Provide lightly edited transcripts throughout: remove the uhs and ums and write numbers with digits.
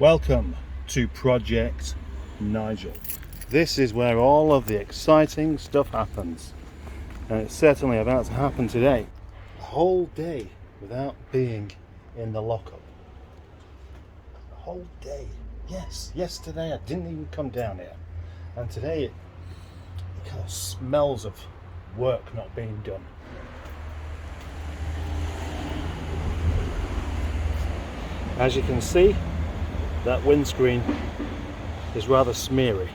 Welcome to Project Nigel. This is where all of the exciting stuff happens, and it's certainly about to happen today. A whole day without being in the lockup. A whole day. Yes, yesterday I didn't even come down here, and today it kind of smells of work not being done. As you can see, that windscreen is rather smeary.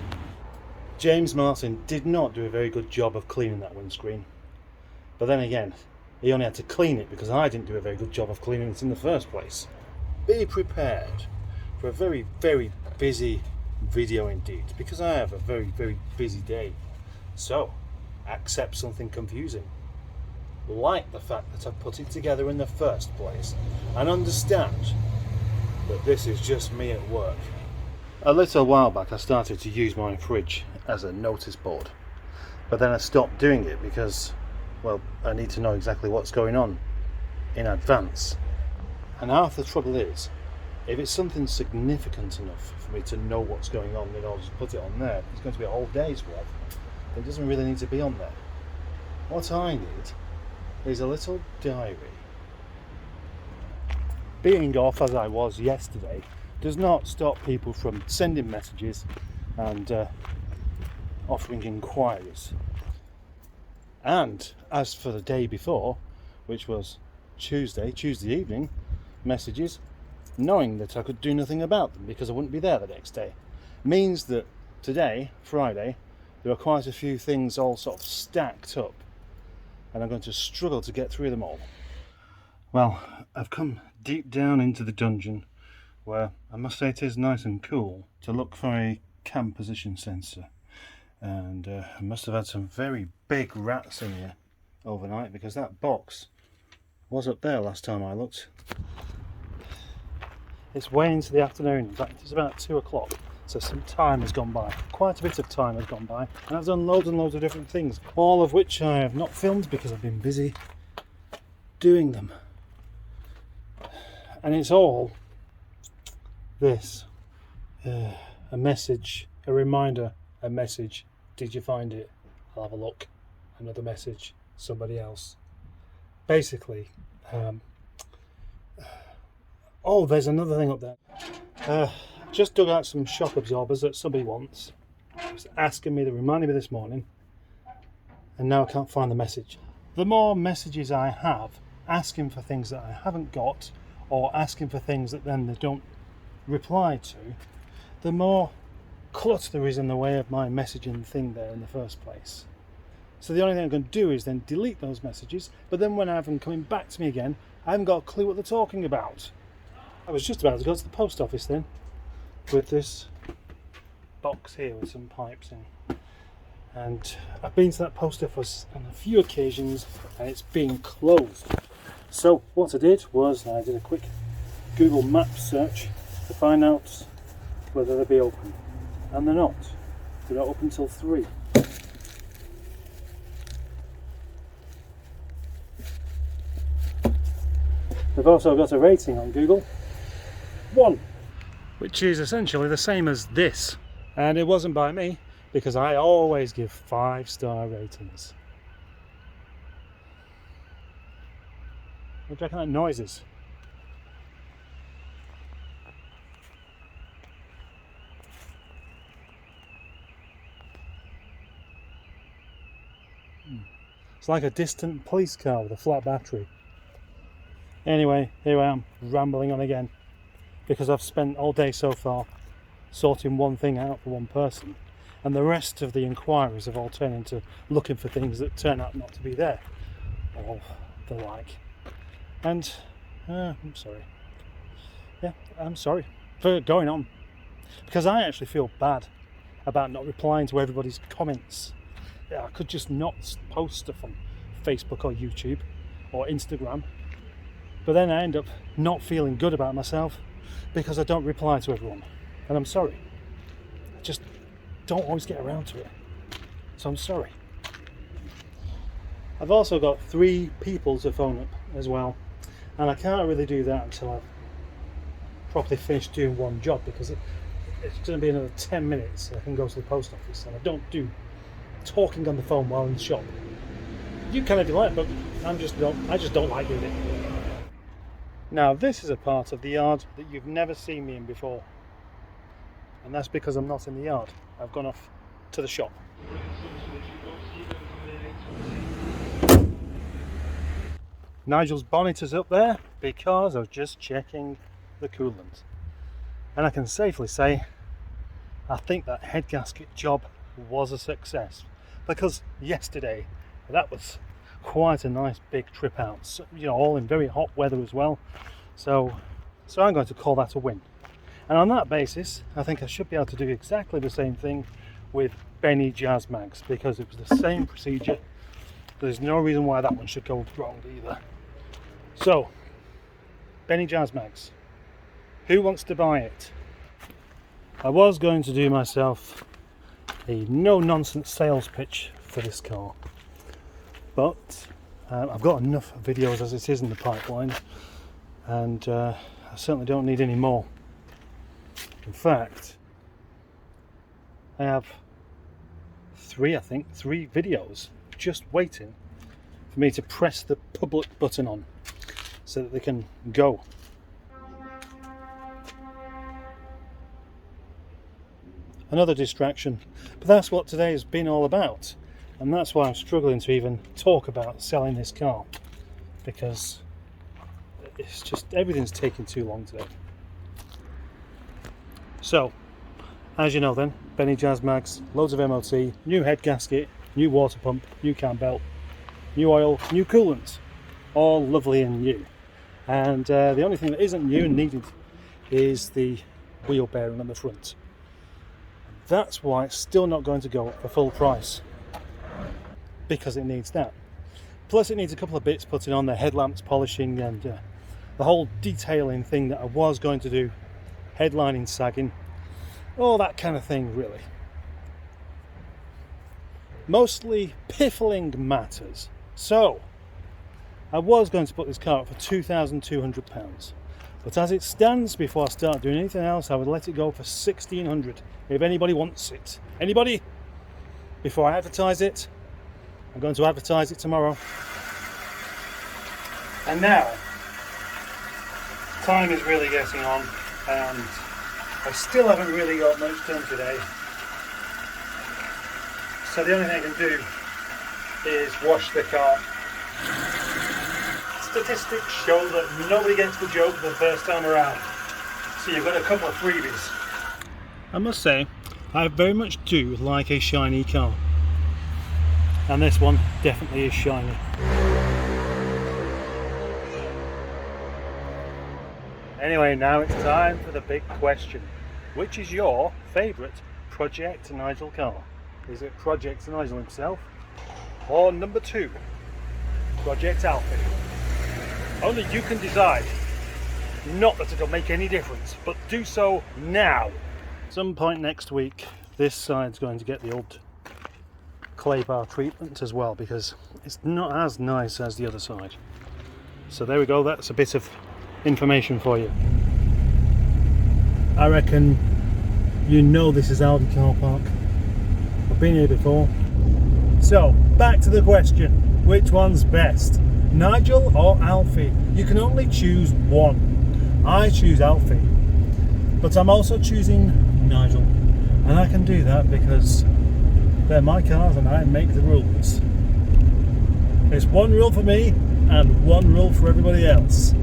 James Martin did not do a very good job of cleaning that windscreen. But then again, he only had to clean it because I didn't do a very good job of cleaning it in the first place. Be prepared for a very, very busy video indeed, because I have a very, very busy day. So, accept something confusing. Like the fact that I put it together in the first place, and understand that this is just me at work. A little while back I started to use my fridge as a notice board, but then I stopped doing it because, well, I need to know exactly what's going on in advance. And half the trouble is, if it's something significant enough for me to know what's going on in order to put it on there, it's going to be a whole day's work. It doesn't really need to be on there. What I need is a little diary. Being off as I was yesterday does not stop people from sending messages and offering inquiries. And as for the day before, which was Tuesday evening, messages, knowing that I could do nothing about them because I wouldn't be there the next day, means that today, Friday, there are quite a few things all sort of stacked up, and I'm going to struggle to get through them all. Well, I've come deep down into the dungeon, where I must say it is nice and cool, to look for a cam position sensor. And I must have had some very big rats in here overnight, because that box was up there last time I looked. It's way into the afternoon, in fact it's about 2 o'clock, so some time has gone by. Quite a bit of time has gone by, and I've done loads and loads of different things, all of which I have not filmed because I've been busy doing them. And it's all this, a message, a reminder, a message. Did you find it? I'll have a look. Another message, somebody else. Basically, oh, there's another thing up there. Just dug out some shock absorbers that somebody wants. Was asking me, they reminded me this morning, and now I can't find the message. The more messages I have asking for things that I haven't got, or asking for things that then they don't reply to, the more clutter there is in the way of my messaging thing there in the first place. So the only thing I'm going to do is then delete those messages, but then when I have them coming back to me again, I haven't got a clue what they're talking about. I was just about to go to the post office then, with this box here with some pipes in. And I've been to that post office on a few occasions, and it's been closed. So what I did was I did a quick Google Maps search to find out whether they'd be open, and they're not. They're not open till 3. They've also got a rating on Google, 1, which is essentially the same as this, and it wasn't by me because I always give 5-star ratings. What do you reckon that noise is? It's like a distant police car with a flat battery. Anyway, here I am, rambling on again, because I've spent all day so far sorting one thing out for one person, and the rest of the inquiries have all turned into looking for things that turn out not to be there, or the like. And I'm sorry. Yeah, I'm sorry for going on, because I actually feel bad about not replying to everybody's comments. Yeah, I could just not post stuff on Facebook or YouTube or Instagram, but then I end up not feeling good about myself because I don't reply to everyone, and I'm sorry. I just don't always get around to it, so I'm sorry. I've also got 3 people to phone up as well, and I can't really do that until I've properly finish doing one job, because it's going to be another 10 minutes I can go to the post office, and I don't do talking on the phone while in the shop. You kind of do it, but I just don't like doing it. Now this is a part of the yard that you've never seen me in before, and that's because I'm not in the yard. I've gone off to the shop. Nigel's bonnet is up there because I was just checking the coolant, and I can safely say I think that head gasket job was a success, because yesterday that was quite a nice big trip out, so, you know, all in very hot weather as well, so I'm going to call that a win. And on that basis I think I should be able to do exactly the same thing with Benny Jazz Mags, because it was the same procedure. There's no reason why that one should go wrong either. So Benny Jazz Mags, who wants to buy it? I was going to do myself a no-nonsense sales pitch for this car, but I've got enough videos as it is in the pipeline, and I certainly don't need any more. In fact, I have three videos just waiting for me to press the public button on so that they can go. Another distraction, but that's what today has been all about, and that's why I'm struggling to even talk about selling this car, because it's just everything's taking too long today. So as you know then, Benny Jazz Mags, loads of MOT, new head gasket, new water pump, new cam belt, new oil, new coolant, all lovely and new. And the only thing that isn't new and needed is the wheel bearing on the front. That's why it's still not going to go up for full price, because it needs that. Plus it needs a couple of bits putting on, the headlamps polishing, and the whole detailing thing that I was going to do, headlining sagging, all that kind of thing really. Mostly piffling matters. So I was going to put this car up for £2,200, but as it stands, before I start doing anything else, I would let it go for £1,600 if anybody wants it. Anybody? Before I advertise it. I'm going to advertise it tomorrow. And now time is really getting on, and I still haven't really got much done today, so the only thing I can do is wash the car. Statistics show that nobody gets the joke the first time around, so you've got a couple of freebies. I must say, I very much do like a shiny car, and this one definitely is shiny. Anyway, now it's time for the big question. Which is your favourite Project Nigel car? Is it Project Nigel himself, or number 2, Project Alfie? Only you can decide. Not that it'll make any difference, but do so now. Some point next week, this side's going to get the old clay bar treatment as well, because it's not as nice as the other side. So there we go, that's a bit of information for you. I reckon you know this is Aldi car park. I've been here before. So back to the question, which one's best, Nigel or Alfie? You can only choose one. I choose Alfie, but I'm also choosing Nigel, and I can do that because they're my cars and I make the rules. There's one rule for me and one rule for everybody else.